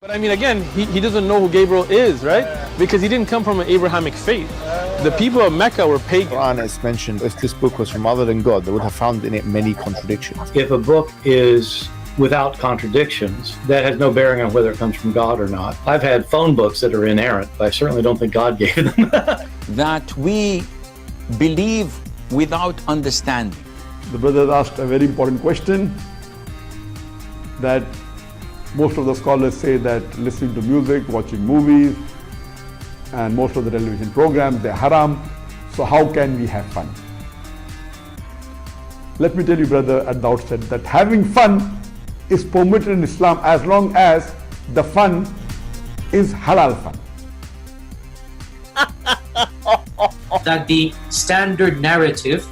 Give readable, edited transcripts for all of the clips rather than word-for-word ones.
But I mean, again, he doesn't know who Gabriel is, right? Because he didn't come from an Abrahamic faith. The people of Mecca were pagan. Quran is mentioned, if this book was from other than God, they would have found in it many contradictions. If a book is without contradictions, that has no bearing on whether it comes from God or not. I've had phone books that are inerrant, but I certainly don't think God gave them. That we believe without understanding. The brother asked a very important question, that most of the scholars say that listening to music, watching movies, and most of the television programs, they're haram. So how can we have fun? Let me tell you, brother, at the outset, that having fun is permitted in Islam as long as the fun is halal fun. That the standard narrative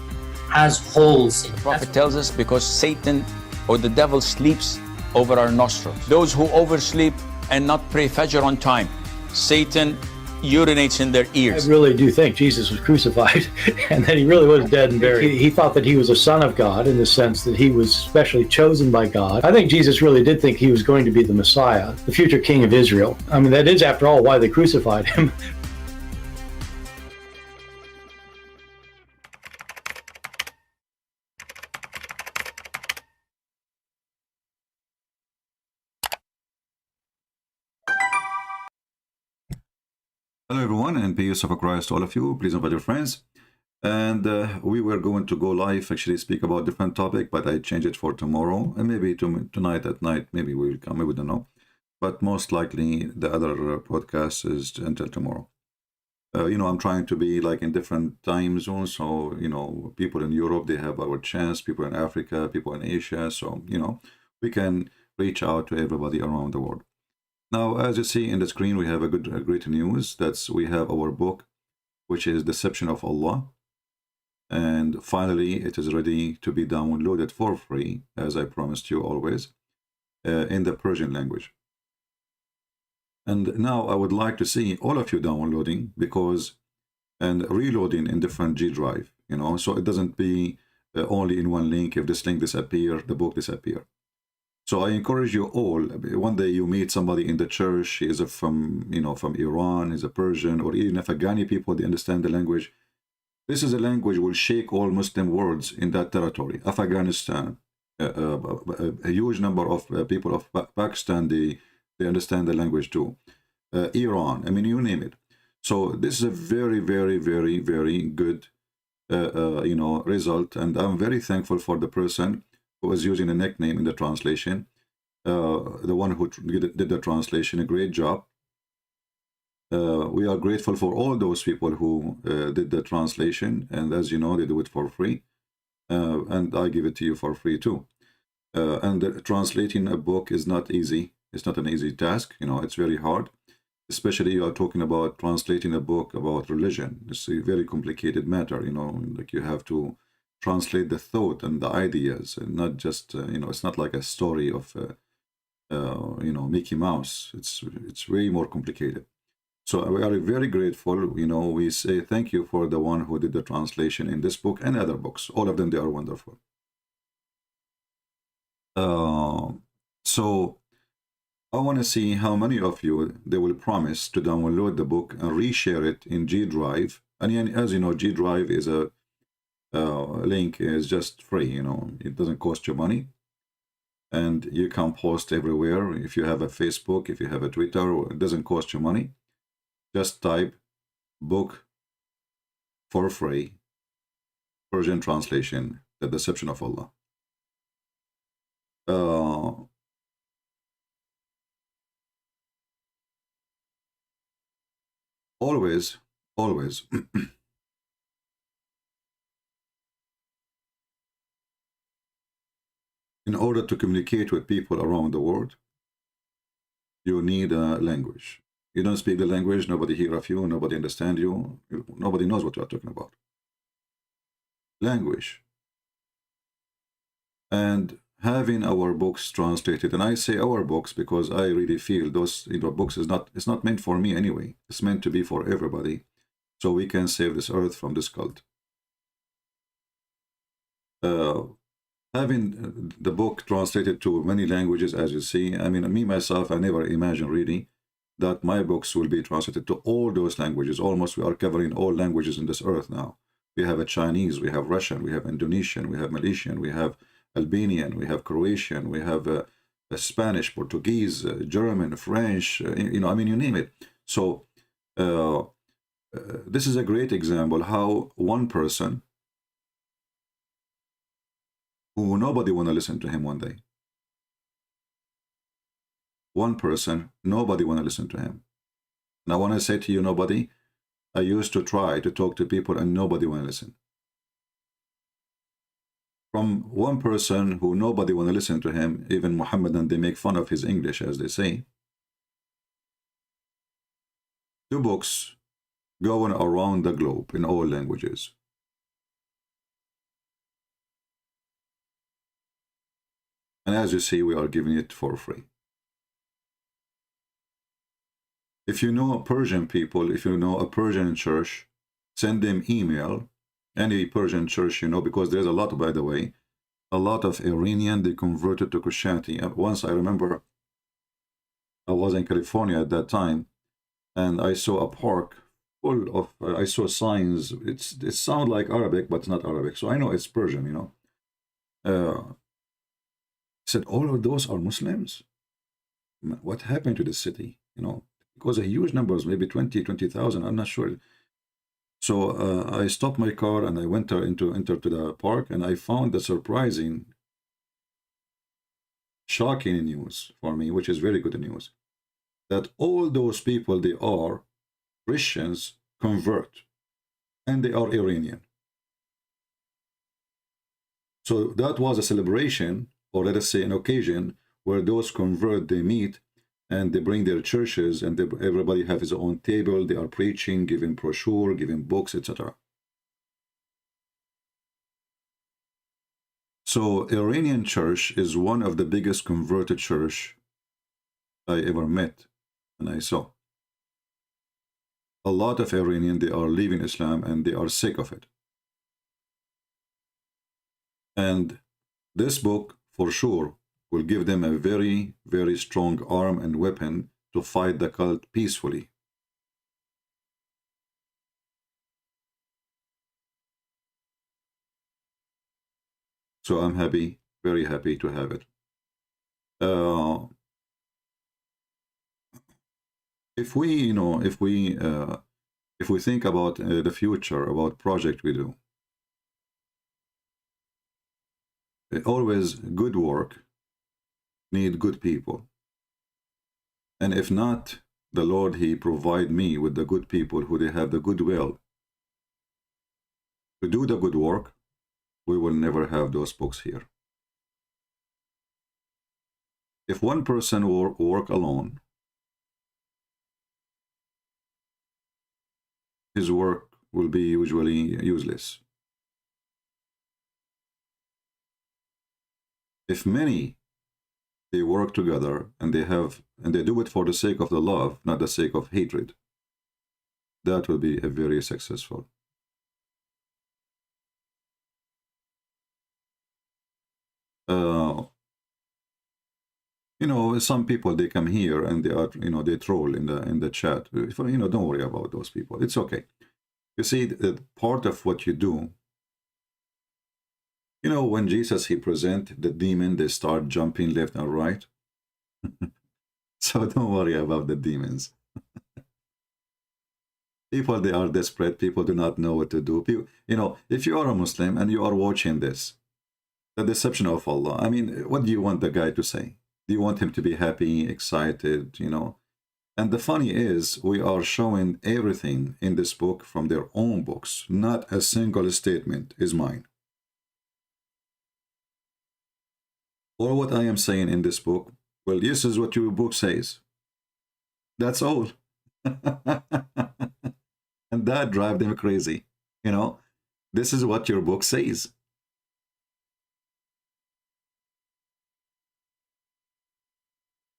has holes in it. The Prophet tells us because Satan or the devil sleeps over our nostrils. Those who oversleep and not pray Fajr on time, Satan urinates in their ears. I really do think Jesus was crucified and that he really was dead and buried. He thought that he was a son of God in the sense that he was specially chosen by God. I think Jesus really did think he was going to be the Messiah, the future king of Israel. I mean, that is, after all, why they crucified him. Hello everyone, and peace of Christ to all of you. Please invite your friends. And we were going to go live, actually speak about different topic, but I changed it for tomorrow, and maybe tonight at night, maybe we will come, we don't know. But most likely the other podcast is until tomorrow. I'm trying to be like in different time zones, so, people in Europe, they have our chance, people in Africa, people in Asia, so, we can reach out to everybody around the world. Now, as you see in the screen, we have a great news. We have our book, which is Deception of Allah. And finally, it is ready to be downloaded for free, as I promised you always, in the Persian language. And now I would like to see all of you downloading and reloading in different G drive, so it doesn't be only in one link. If this link disappears, the book disappears. So I encourage you all, one day you meet somebody in the church, he is from Iran, he's a Persian, or even Afghani people, they understand the language. This is a language will shake all Muslim worlds in that territory. Afghanistan, a huge number of people of Pakistan, they understand the language too. Iran, I mean, you name it. So this is a very, very, very, very good, result. And I'm very thankful for the person who was using a nickname in the translation, the one who did the translation, a great job. We are grateful for all those people who did the translation, and as you know, they do it for free, and I give it to you for free too. And translating a book is not easy. It's not an easy task, it's very hard, especially you are talking about translating a book about religion. It's a very complicated matter, like you have to translate the thought and the ideas, and not just it's not like a story of Mickey Mouse. It's way more complicated. So we are very grateful. We say thank you for the one who did the translation in this book and other books. All of them, they are wonderful. So I want to see how many of you they will promise to download the book and reshare it in G Drive. And as you know, G Drive is a link is just free, it doesn't cost you money, and you can post everywhere. If you have a Facebook, if you have a Twitter, it doesn't cost you money. Just type book for free, Persian translation, The Deception of Allah. Always in order to communicate with people around the world, you need a language. You don't speak the language, nobody hears of you, nobody understands you, nobody knows what you are talking about. Language. And having our books translated, and I say our books because I really feel those books it's not meant for me anyway. It's meant to be for everybody, so we can save this earth from this cult. having the book translated to many languages, as you see, I mean, me, myself, I never imagined really that my books will be translated to all those languages. Almost we are covering all languages in this earth now. We have a Chinese, we have Russian, we have Indonesian, we have Malaysian, we have Albanian, we have Croatian, we have Spanish, Portuguese, German, French, you know, I mean, you name it. So this is a great example how one person who nobody want to listen to him one day. One person, nobody want to listen to him. And I want to say to you, nobody, I used to try to talk to people and nobody want to listen. From one person who nobody want to listen to him, even Muhammadan, they make fun of his English, as they say. 2 books going around the globe in all languages. And as you see, we are giving it for free. If you know Persian people, if you know a Persian church, send them email, any Persian church you know, because there's a lot, by the way, a lot of Iranian, they converted to Christianity. And once I remember, I was in California at that time, and I saw a park full of, I saw signs, it sounds like Arabic, but it's not Arabic, so I know it's Persian, you know. Said, all of those are Muslims? What happened to this city, you know? Because a huge numbers, maybe 20,000, I'm not sure. So I stopped my car and I went into the park, and I found the surprising, shocking news for me, which is very good news, that all those people, they are Christians convert, and they are Iranian. So that was a celebration, or let us say an occasion, where those convert, they meet, and they bring their churches, and everybody have his own table. They are preaching, giving brochure, giving books, etc. So Iranian church is one of the biggest converted church I ever met and I saw. A lot of Iranian, they are leaving Islam and they are sick of it. And this book, for sure, will give them a very, very strong arm and weapon to fight the cult peacefully. So I'm happy, very happy to have it. If we, you know, if we think about the future, about project we do, always good work need good people, and if not, the Lord, he provide me with the good people who they have the goodwill to do the good work. We will never have those books here. If one person work alone, his work will be usually useless. If many, they work together and they do it for the sake of the love, not the sake of hatred, that will be a very successful. You know, some people, they come here and they are, you know, they troll in the chat. You know, don't worry about those people. It's okay. You see, part of what you do, you know, when Jesus, he present the demon, they start jumping left and right. So don't worry about the demons. People, they are desperate. People do not know what to do. People, you know, if you are a Muslim and you are watching this, the deception of Allah, I mean, what do you want the guy to say? Do you want him to be happy, excited, you know? And the funny is, we are showing everything in this book from their own books. Not a single statement is mine. Or what I am saying in this book, well, this is what your book says. That's all. And that drives them crazy. You know, this is what your book says.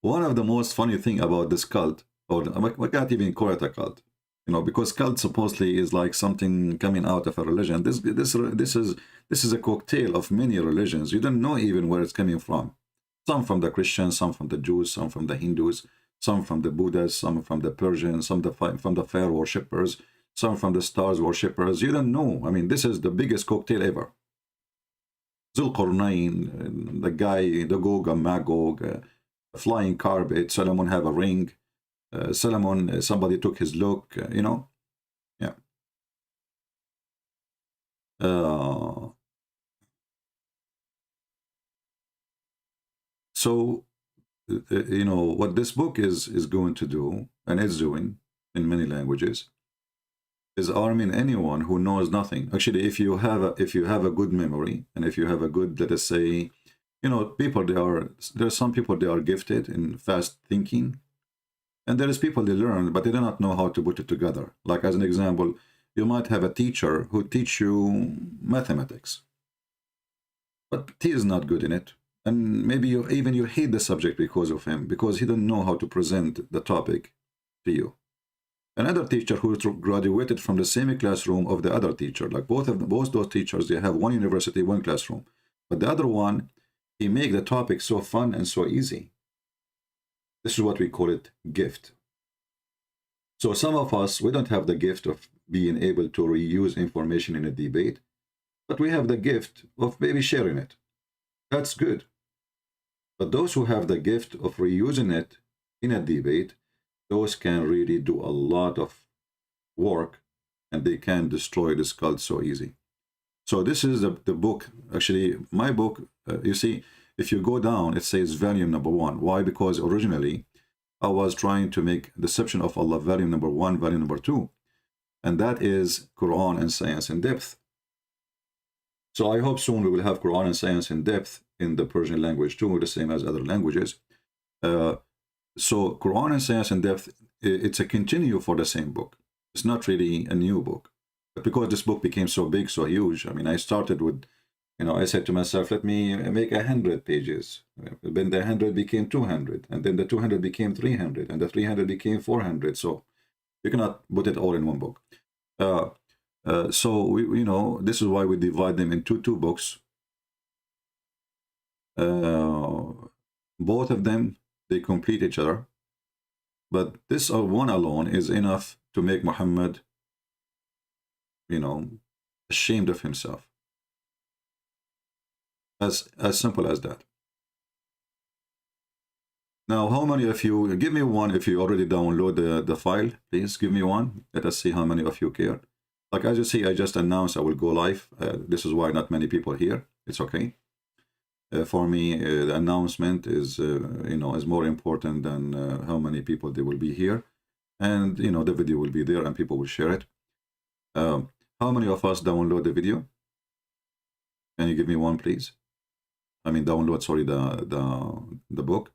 One of the most funny thing about this cult, or we can't even call it a cult, You know, because cult supposedly is like something coming out of a religion. This is a cocktail of many religions. You don't know even where it's coming from. Some from the Christians, some from the Jews, some from the Hindus, some from the Buddhists, some from the Persians, some from the fire worshippers, some from the stars worshippers. You don't know. I mean, this is the biggest cocktail ever. Zulqarnain, the guy, the Gog and Magog, flying carpet, Solomon have a ring. Solomon, somebody took his look, you know. Yeah. So, you know, what this book is going to do, and it's doing in many languages, is arming anyone who knows nothing. Actually, if you have a good memory, and if you have a good, let us say, you know, people, there are some people, they are gifted in fast thinking, and there is people, they learn, but they do not know how to put it together. Like, as an example, you might have a teacher who teach you mathematics, but he is not good in it. And maybe you hate the subject because of him, because he don't know how to present the topic to you. Another teacher who graduated from the same classroom of the other teacher, like both those teachers, they have one university, one classroom, but the other one, he make the topic so fun and so easy. This is what we call it gift. So some of us, we don't have the gift of being able to reuse information in a debate, but we have the gift of maybe sharing it. That's good. But those who have the gift of reusing it in a debate, those can really do a lot of work, and they can destroy this cult so easy. So this is the book. Actually, my book, you see, if you go down, it says volume number 1. Why? Because originally I was trying to make Deception of Allah volume number 1, volume number 2. And that is Quran and Science in Depth. So I hope soon we will have Quran and Science in Depth in the Persian language too, the same as other languages. So Quran and Science in Depth, it's a continue for the same book. It's not really a new book. But because this book became so big, so huge, I mean, I started with, you know, I said to myself, let me make 100 pages. Then the 100 became 200, and then the 200 became 300, and the 300 became 400. So you cannot put it all in one book. So we, you know, this is why we divide them into 2 books. Both of them, they complete each other, but this one alone is enough to make Muhammad, you know, ashamed of himself. As simple as that. Now, how many of you, give me one if you already download the file, please give me one. Let us see how many of you care. Like, as you see, I just announced I will go live. This is why not many people here. It's okay. For me, the announcement is, you know, is more important than how many people they will be here. And, you know, the video will be there and people will share it. How many of us download the video? Can you give me one, please? I mean, download, sorry, the book.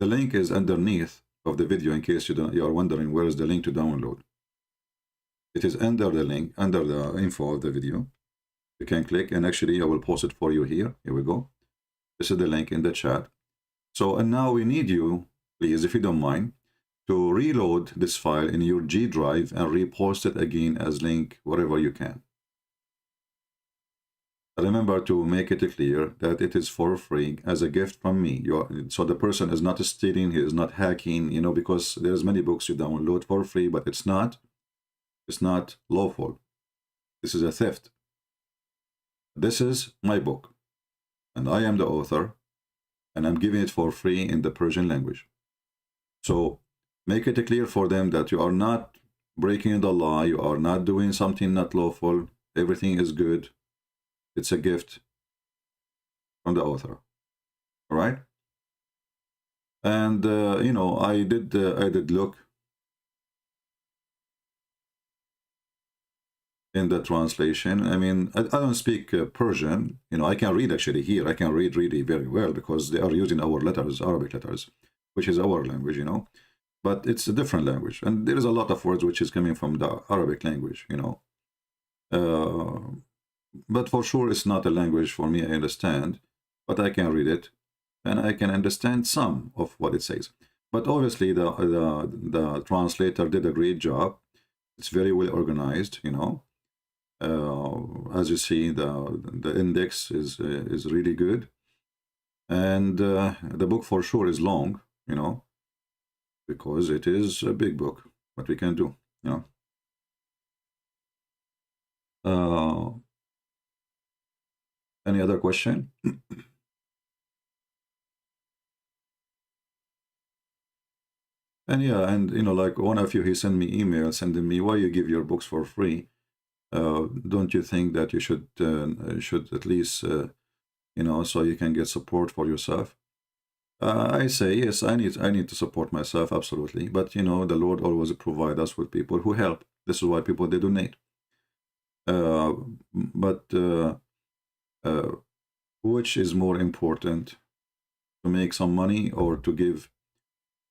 The link is underneath of the video in case you are wondering where is the link to download. It is under the link, under the info of the video. You can click, and actually I will post it for you here. Here we go. This is the link in the chat. So, and now we need you, please, if you don't mind, to reload this file in your G drive and repost it again as link wherever you can. Remember to make it clear that it is for free as a gift from me. So the person is not stealing, he is not hacking, you know, because there's many books you download for free, but it's not lawful. This is a theft. This is my book, and I am the author, and I'm giving it for free in the Persian language. So make it clear for them that you are not breaking the law, you are not doing something not lawful, everything is good. It's a gift from the author. All right. And you know, I did look in the translation. I mean, I don't speak Persian. You know, I can read actually here. I can read really very well because they are using our letters, Arabic letters, which is our language. You know, but it's a different language, and there is a lot of words which is coming from the Arabic language. You know. But for sure, it's not a language for me, I understand, but I can read it, and I can understand some of what it says. But obviously, the translator did a great job, It's very well organized, you know. As you see, the index is really good, and the book for sure is long, you know, because it is a big book. What we can do, you know. Any other question? And yeah, and you know, like one of you, he sent me email sending me, why you give your books for free? Don't you think that you should at least you know, so you can get support for yourself? I say yes, I need to support myself, absolutely. But you know, the Lord always provide us with people who help. This is why people they donate. But which is more important, to make some money or to give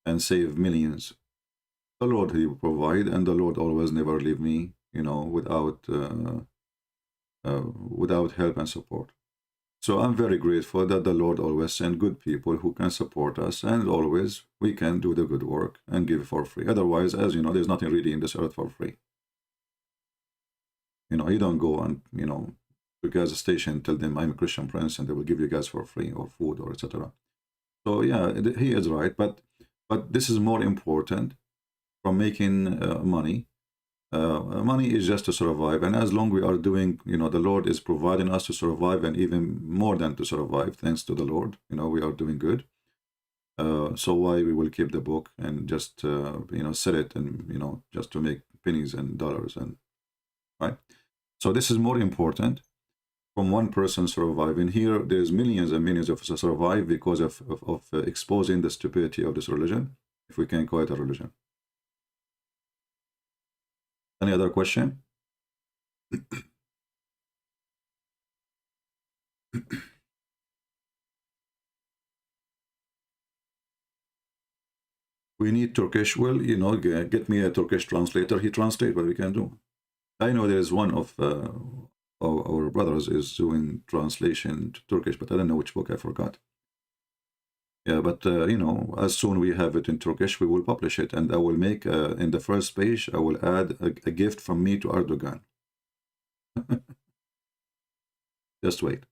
and save millions? The Lord, he will provide, and the Lord always never leave me, you know, without help and support. So I'm very grateful that the Lord always send good people who can support us, and always we can do the good work and give for free. Otherwise, as you know, there's nothing really in this earth for free. You know, you don't go and, you know, to a gas station, tell them I'm a Christian prince, and they will give you gas for free or food or etc. So yeah, he is right, but this is more important from making money. Money is just to survive, and as long we are doing, you know, the Lord is providing us to survive, and even more than to survive, thanks to the Lord, you know, we are doing good. So why we will keep the book and just you know, sell it, and you know, just to make pennies and dollars, and right? So this is more important from one person surviving. Here there's millions and millions of us survive because of exposing the stupidity of this religion, if we can call it a religion. Any other question? We need Turkish. Well, you know, get me a Turkish translator. He translate what we can do. I know there is one of our brothers is doing translation to Turkish, but I don't know which book, I forgot. Yeah, but you know, as soon we have it in Turkish, we will publish it, and I will make in the first page, I will add a gift from me to Erdogan. Just wait.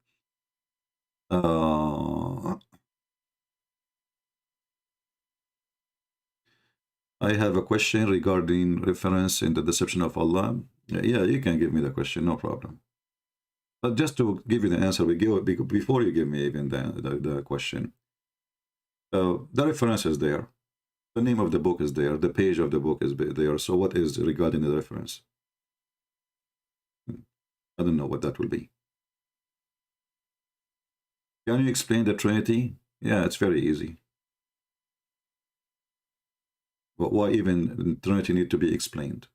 I have a question regarding reference in the deception of Allah. Yeah, you can give me the question, no problem. But just to give you the answer, before you give me even the question. The reference is there. The name of the book is there. The page of the book is there. So what is regarding the reference? I don't know what that will be. Can you explain the Trinity? Yeah, it's very easy. But why even the Trinity need to be explained?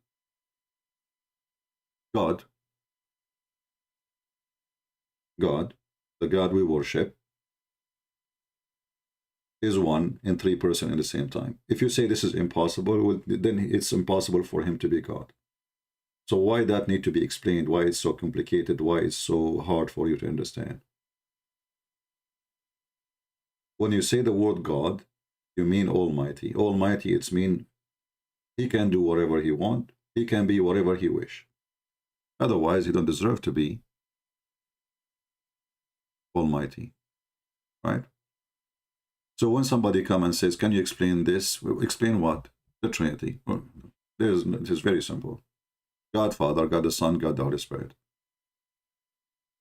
God, the God we worship, is one and three persons at the same time. If you say this is impossible, well, then it's impossible for him to be God. So why that need to be explained? Why it's so complicated? Why it's so hard for you to understand? When you say the word God, you mean Almighty. Almighty, it's mean he can do whatever he want. He can be whatever he wish. Otherwise, he don't deserve to be Almighty, right? So when somebody comes and says, can you explain this? Explain what? The Trinity. Well, it is very simple. God Father, God the Son, God the Holy Spirit.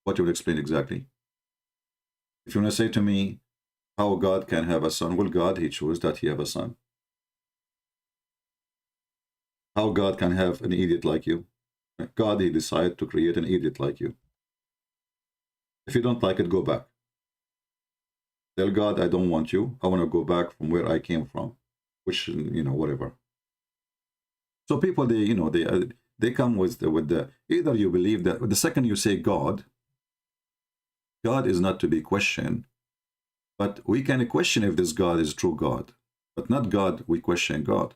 What you will explain exactly? If you want to say to me, how God can have a son? Well, God, he chose that he have a son. How God can have an idiot like you? God, he decided to create an idiot like you. If you don't like it, go back. Tell God, I don't want you. I want to go back from where I came from, which, you know, whatever. So people, they, you know, they come with the either you believe that the second you say God is not to be questioned, but we can question if this God is true God, but not God. We question God.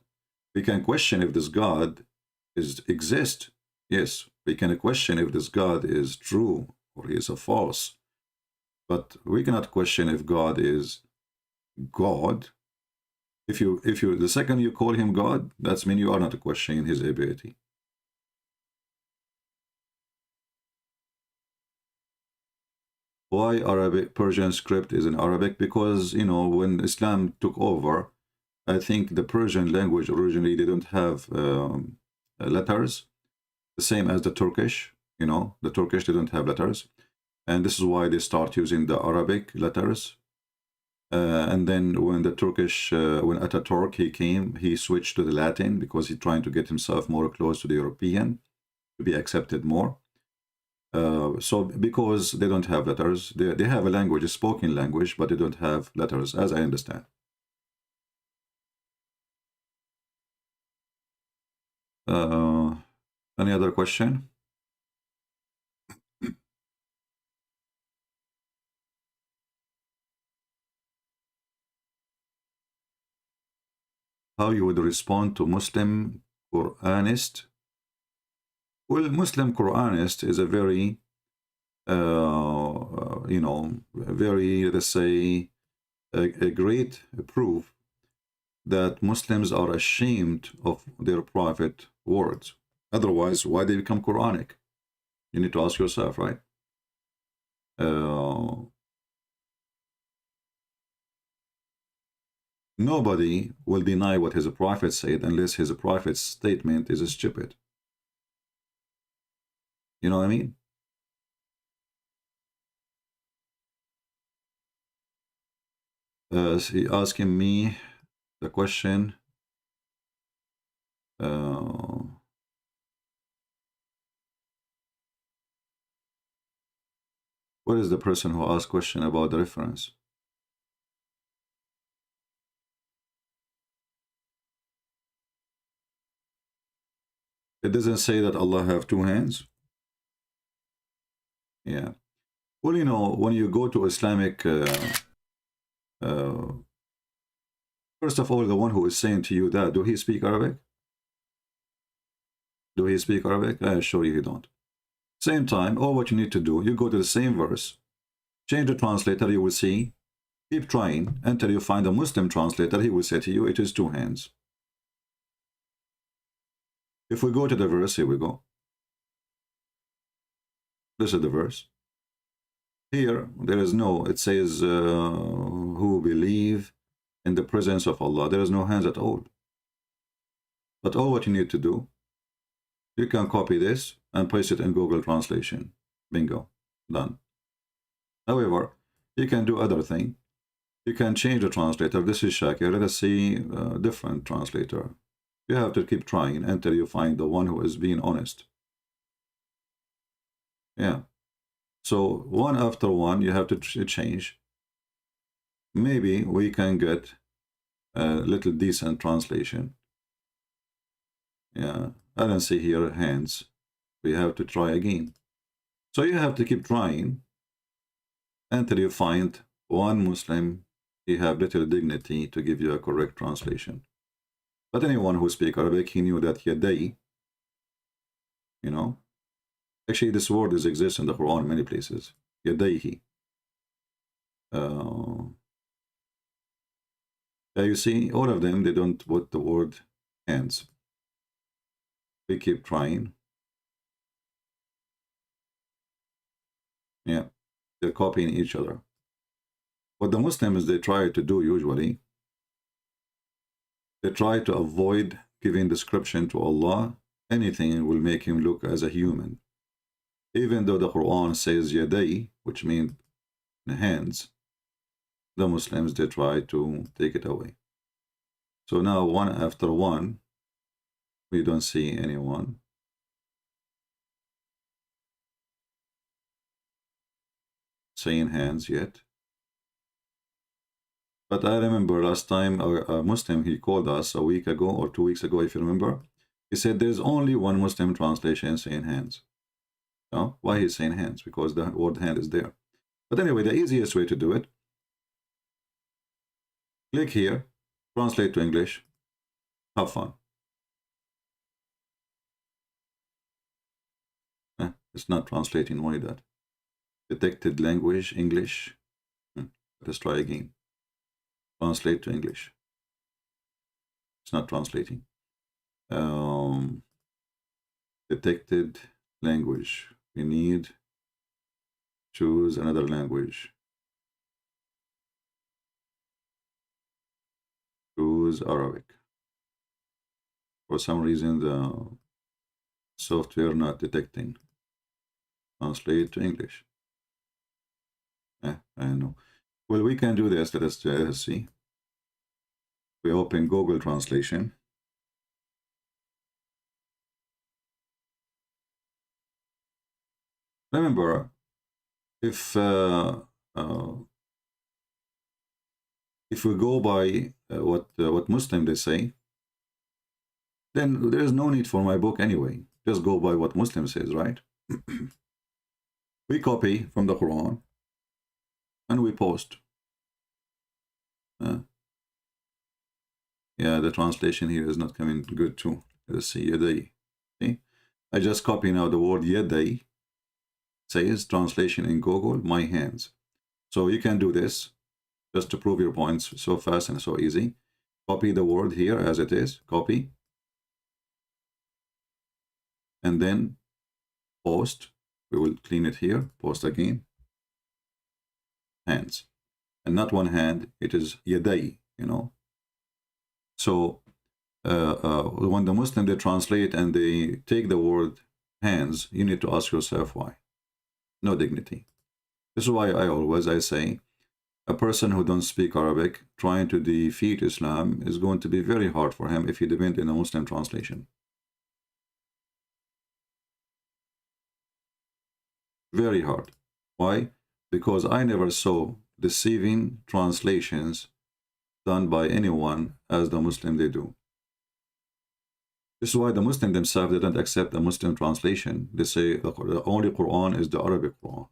We can question if this God exists. Yes, we can question if this God is true or he is a false. But we cannot question if God is God. If you the second you call him God, that's mean you are not questioning his ability. Why Arabic Persian script is in Arabic? Because, you know, when Islam took over, I think the Persian language originally they don't have letters, the same as the Turkish. You know, the Turkish they don't have letters, and this is why they start using the Arabic letters. And then when the Turkish, when Ataturk he came, he switched to the Latin because he's trying to get himself more close to the European, to be accepted more. So because they don't have letters, they have a language, a spoken language, but they don't have letters, as I understand. Any other question? How you would respond to Muslim Quranist? Well, Muslim Quranist is a very, you know, very, let's say, a great proof that Muslims are ashamed of their prophet words. Otherwise, why they become Quranic? You need to ask yourself, right? Nobody will deny what his prophet said unless his prophet's statement is stupid. You know what I mean? He asking me the question. What is the person who asked question about the reference? It doesn't say that Allah have two hands. Yeah. Well, you know, when you go to Islamic, first of all, the one who is saying to you that, do he speak Arabic? Do he speak Arabic? I assure you he don't. Same time, all what you need to do, you go to the same verse, change the translator, you will see, keep trying until you find a Muslim translator, he will say to you, it is two hands. If we go to the verse, here we go. This is the verse. Here, there is no, it says, who believe in the presence of Allah. There is no hands at all. But all what you need to do, you can copy this and paste it in Google Translation. Bingo. Done. However, you can do other thing. You can change the translator. This is Shakir. Let us see a different translator. You have to keep trying until you find the one who is being honest. Yeah. So one after one, you have to change. Maybe we can get a little decent translation. Yeah, I don't see here hands. We have to try again. So you have to keep trying until you find one Muslim, he have little dignity to give you a correct translation. But anyone who speaks Arabic, he knew that yaday, you know, actually this word exists in the Quran in many places. Yadayhi. You see, all of them, they don't put the word hands. We keep trying. Yeah, they're copying each other. What the Muslims, they try to do usually, they try to avoid giving description to Allah. Anything will make him look as a human. Even though the Quran says yaday, which means hands, the Muslims, they try to take it away. So now one after one, we don't see anyone. Saying hands yet. But I remember last time a Muslim, he called us a week ago or 2 weeks ago, if you remember. He said there's only one Muslim translation saying hands. No? Why he's saying hands? Because the word hand is there. But anyway, the easiest way to do it, click here, translate to English, have fun. It's not translating only that. Detected language, English. Let's try again. Translate to English. It's not translating. Detected language. We need choose another language. Choose Arabic. For some reason, the software not detecting. Translate to English. I know. Well, we can do this. Let us see. We open Google Translation. Remember, if we go by what Muslim they say, then there is no need for my book anyway. Just go by what Muslim says, right? We copy from the Quran and we post. Yeah, the translation here is not coming good too. Let's see, Yadai. See? I just copy now the word Yadai. Says translation in Google, my hands. So you can do this just to prove your points so fast and so easy. Copy the word here as it is, copy. And then post. We will clean it here, post again. Hands. And not one hand, it is Yadai, you know. So when the Muslim, they translate and they take the word hands, you need to ask yourself why. No dignity. This is why I say a person who don't speak Arabic trying to defeat Islam is going to be very hard for him if he depends on a Muslim translation. Very hard. Why? Because I never saw deceiving translations done by anyone as the Muslim they do. This is why the Muslim themselves, they don't accept the Muslim translation. They say the only Quran is the Arabic Quran.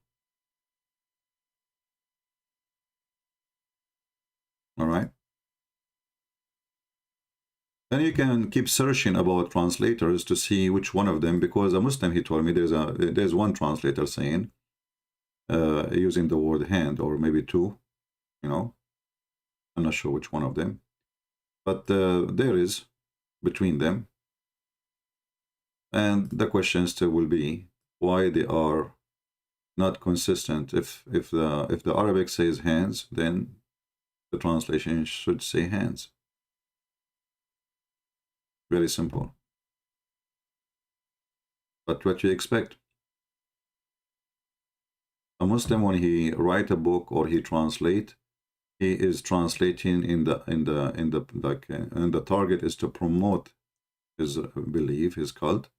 All right? Then you can keep searching about translators to see which one of them, because a Muslim, he told me there's one translator saying, using the word hand, or maybe two, you know. I'm not sure which one of them. But there is between them. And the question still will be why they are not consistent. If the Arabic says hands, then the translation should say hands. Very simple. But what you expect? A Muslim, when he write a book or he translate, he is translating in the target is to promote his belief, his cult.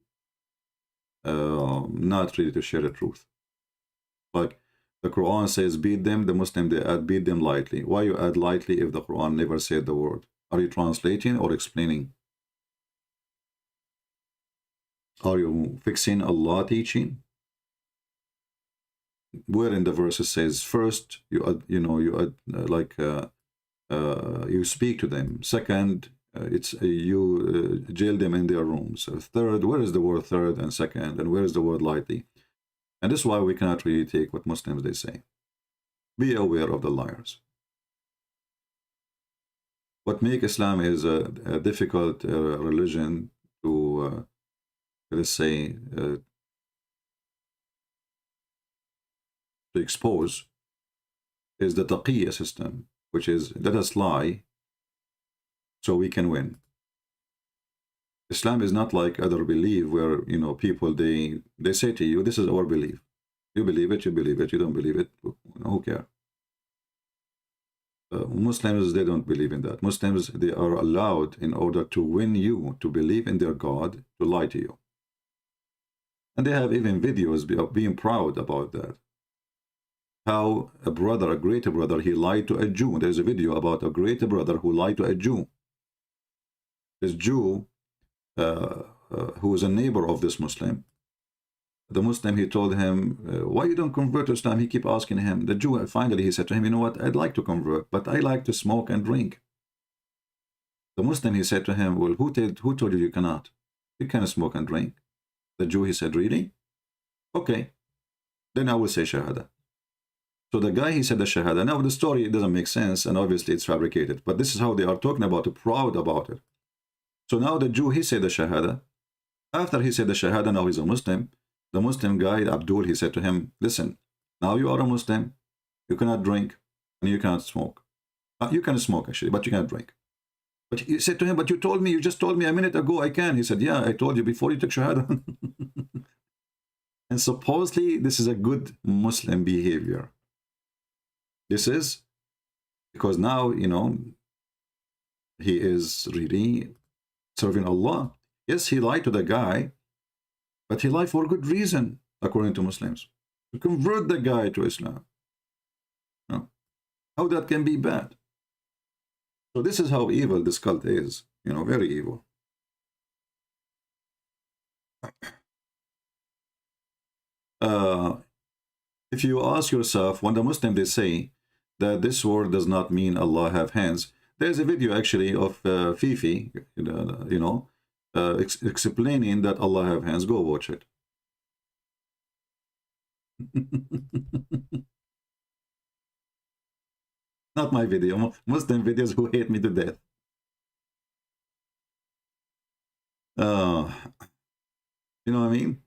Not really to share the truth. Like the Quran says beat them, the Muslim they add beat them lightly. Why you add lightly if the Quran never said the word? Are you translating or explaining? Are you fixing Allah teaching? Where in the verse it says first you speak to them. Second, you jail them in their rooms. Third, where is the word third and second, and where is the word lightly? And this is why we cannot really take what Muslims they say. Be aware of the liars. What makes Islam is a difficult religion to let's say to expose is the taqiyya system, which is let us lie so we can win. Islam is not like other belief where, you know, people they say to you, this is our belief. You believe it, you believe it. You don't believe it, who cares? Muslims, they don't believe in that. Muslims, they are allowed, in order to win you to believe in their God, to lie to you. And they have even videos of being proud about that. How a brother, a greater brother, he lied to a Jew. There's a video about a greater brother who lied to a Jew. This Jew, who is a neighbor of this Muslim, the Muslim, he told him, why you don't convert to Islam? He keep asking him. The Jew, finally, he said to him, you know what, I'd like to convert, but I like to smoke and drink. The Muslim, he said to him, well, who told you you cannot? You cannot smoke and drink. The Jew, he said, really? Okay, then I will say Shahada. So the guy, he said the Shahada. Now the story, it doesn't make sense, and obviously it's fabricated, but this is how they are talking about it, proud about it. So now the Jew, he said the Shahada. After he said the Shahada, now he's a Muslim. The Muslim guy, Abdul, he said to him, listen, Now you are a Muslim. You cannot drink and you cannot smoke. You can smoke actually, but you cannot drink. But he said to him, but you just told me a minute ago I can. He said, yeah, I told you before you took Shahada. And supposedly this is a good Muslim behavior. This is because now, you know, he is really serving Allah. Yes, he lied to the guy, but he lied for good reason, according to Muslims. To convert the guy to Islam. No. How that can be bad? So this is how evil this cult is. You know, very evil. If you ask yourself, when the Muslim they say that this word does not mean Allah have hands, there's a video actually of Fifi, explaining that Allah have hands. Go watch it. Not my video. Muslim videos who hate me to death. You know what I mean?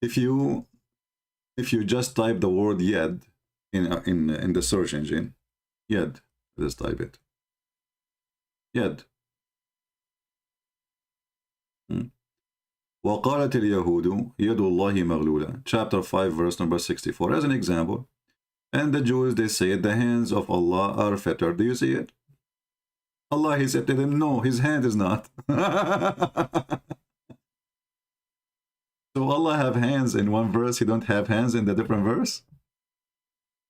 If you just type the word yad in the search engine, yad, just type it. Yad. وقالت اليهود يد الله مغلولة, chapter 5 verse number 64, as an example. And the Jews, they say the hands of Allah are fettered. Do you see it? Allah, he said to them, no, his hand is not. So Allah have hands in one verse, he don't have hands in the different verse?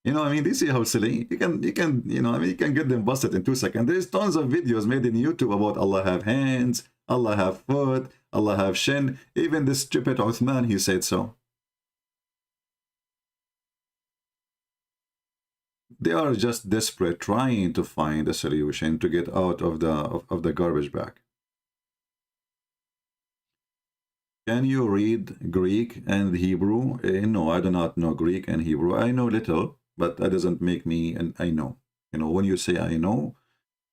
You know what I mean? Do you see how silly? You can, you know, I mean, you can get them busted in 2 seconds. There's tons of videos made in YouTube about Allah have hands, Allah have foot, Allah have shin. Even this stupid Uthman, he said so. They are just desperate, trying to find a solution to get out of the garbage bag. Can you read Greek and Hebrew? No, I do not know Greek and Hebrew. I know little, but that doesn't make me an I know. You know, when you say I know,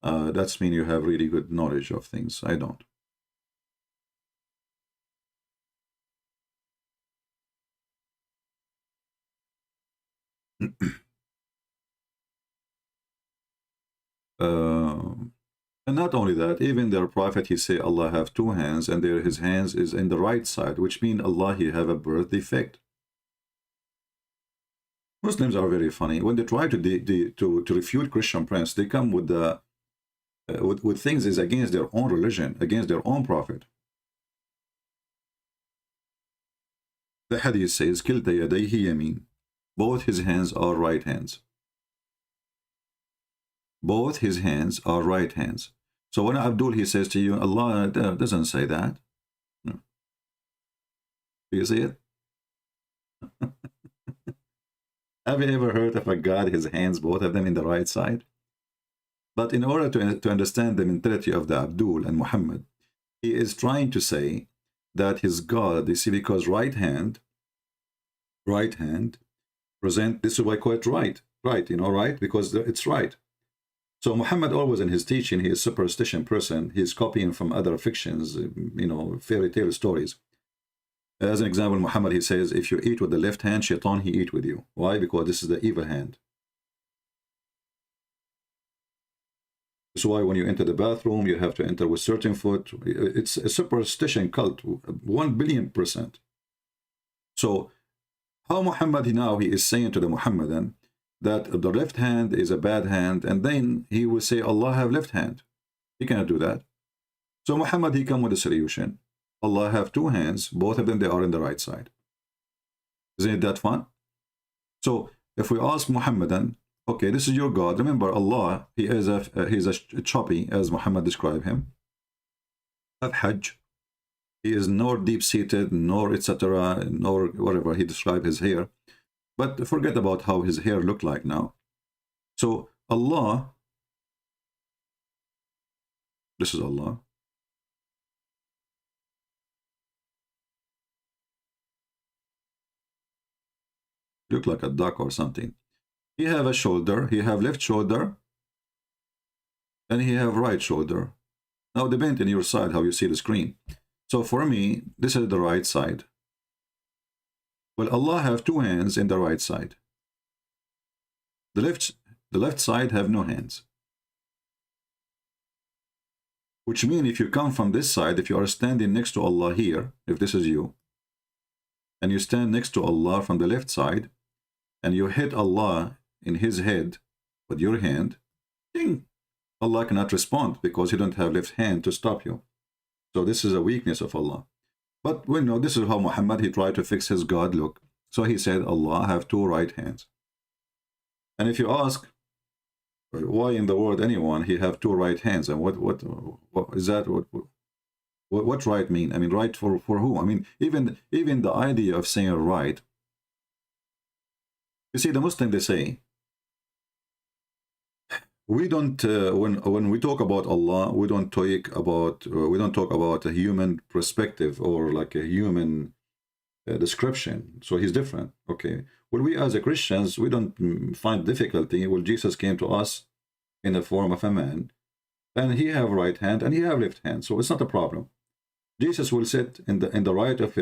that's mean you have really good knowledge of things. I don't. And not only that, even their prophet, he say Allah have two hands, and his hands is in the right side, which means Allah he have a birth defect. Muslims are very funny. When they try to refute Christian prince, they come with the with things is against their own religion, against their own prophet. The hadith says, "Kilta yadayhi yamin." Both his hands are right hands. Both his hands are right hands. So when Abdul he says to you, Allah doesn't say that. No. Do you see it? Have you ever heard of a God, his hands, both of them in the right side? But in order to understand the mentality of the Abdul and Muhammad, he is trying to say that his God, you see, because right hand present, this is why I call it right, you know, right, because it's right. So Muhammad always in his teaching, he is a superstition person. He's copying from other fictions, you know, fairy tale stories. As an example, Muhammad, he says, if you eat with the left hand, shaitan, he eat with you. Why? Because this is the evil hand. That's why when you enter the bathroom, you have to enter with certain foot. It's a superstition cult, 1,000,000,000%. So how Muhammad now, he is saying to the Muhammadan that the left hand is a bad hand, and then he will say, Allah have left hand. He cannot do that. So Muhammad, he come with a solution. Allah have two hands, both of them, they are in the right side. Isn't it that fun? So if we ask Muhammadan, okay, this is your God. Remember, Allah, he's a choppy, as Muhammad described him. Have Hajj. He is nor deep-seated, nor etc., nor whatever he described his hair. But forget about how his hair looked like now. So Allah, this is Allah. Look like a duck or something. He have a shoulder, he have left shoulder, and he have right shoulder. Now depend on your side how you see the screen. So for me, this is the right side. Well, Allah have two hands in the right side. The left side have no hands. Which means if you come from this side, if you are standing next to Allah here, if this is you, and you stand next to Allah from the left side, and you hit Allah in his head with your hand, ding, Allah cannot respond because you don't have left hand to stop you. So this is a weakness of Allah. But we know this is how Muhammad, he tried to fix his God look. So he said, Allah have two right hands. And if you ask, why in the world anyone he have two right hands, and what is that? What right mean? I mean, right for who? I mean, even the idea of saying right. You see, the Muslim, they say, we don't when we talk about Allah, we don't talk about a human perspective or like a human description. So he's different. Okay. Well, we as a Christians, we don't find difficulty. Well, Jesus came to us in the form of a man, and he have right hand and he have left hand, so it's not a problem. Jesus will sit in the right of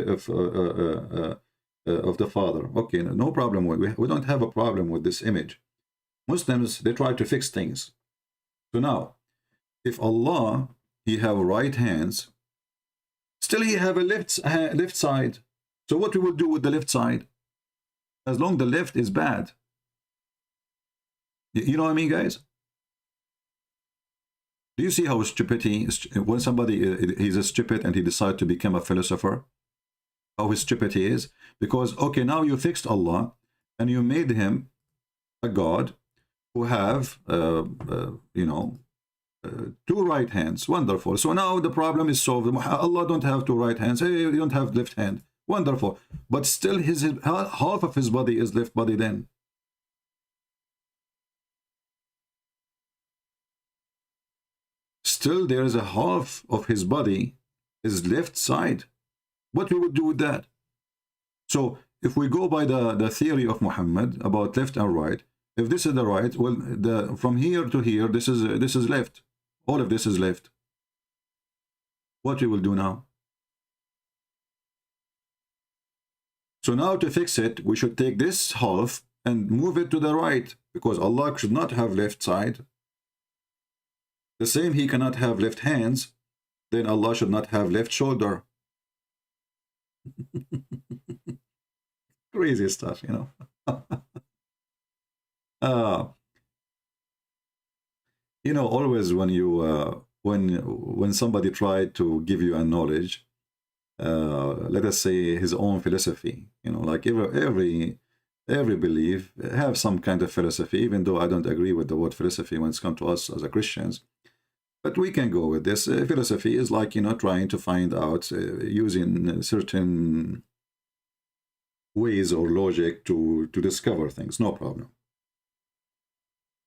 the Father. Okay, no problem. We don't have a problem with this image. Muslims, they try to fix things. So now, if Allah, he have right hands, still he have a left side. So what we will do with the left side? As long the left is bad. You know what I mean, guys? Do you see how stupidity, when somebody he's a stupid and he decides to become a philosopher, how his stupidity is? Because, okay, now you fixed Allah and you made him a God who have, you know, two right hands. Wonderful. So now the problem is solved. Allah don't have two right hands. Hey, you don't have left hand. Wonderful. But still his half of his body is left body then. Still there is a half of his body is left side. What we would do with that? So if we go by the theory of Muhammad about left and right, if this is the right, well, from here to here, this is left. All of this is left. What we will do now? So now to fix it, we should take this half and move it to the right, because Allah should not have left side. The same, he cannot have left hands, then Allah should not have left shoulder. Crazy stuff, you know. You know, always when you when somebody tried to give you a knowledge, let us say his own philosophy, you know, like every belief have some kind of philosophy, even though I don't agree with the word philosophy when it's come to us as a Christians. But we can go with this. Philosophy is like, you know, trying to find out using certain ways or logic to discover things. No problem.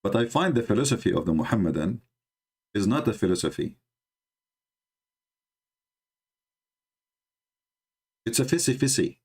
But I find the philosophy of the Muhammadan is not a philosophy. It's a fissy-fissy.